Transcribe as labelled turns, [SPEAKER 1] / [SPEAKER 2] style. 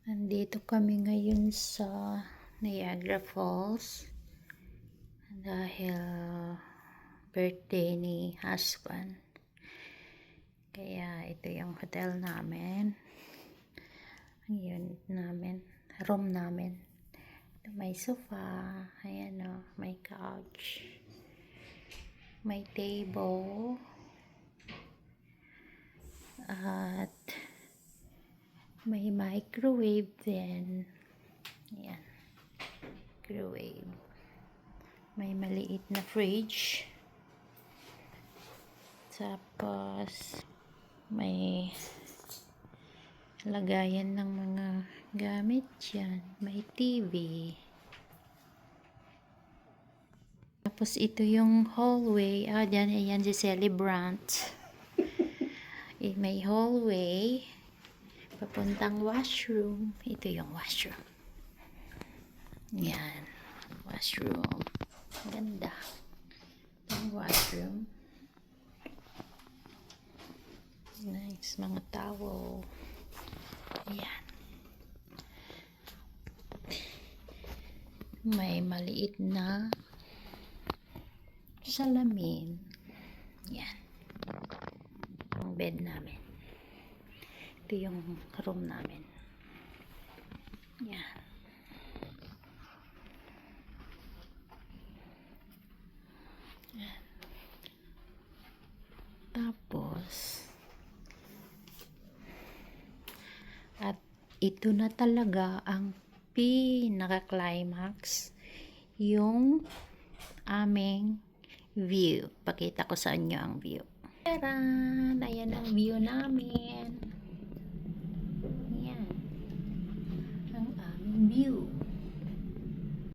[SPEAKER 1] Nandito kami ngayon sa Niagara Falls dahil birthday ni husband. Kaya ito yung hotel namin. Ang unit namin, room namin. May sofa, ayan o, may couch, may table, at may microwave din. Ayan, microwave. May maliit na fridge. Tapos may lagayan ng mga gamit dyan. May TV. Tapos ito yung hallway. Dyan, ayan si celebrant. May hallway. Papuntang washroom. Ito yung washroom. Yan. Washroom. Ganda. Itong washroom. Nice. Mga towel. Ayan. May maliit na salamin. Yan. Ang bed namin. Ito yung room namin. Yan. Yan. Tapos, at ito na talaga ang pinaka-climax, yung aming view. Pakita ko sa inyo ang view. Taran! Ayan ang view namin. Yan. Ang aming view.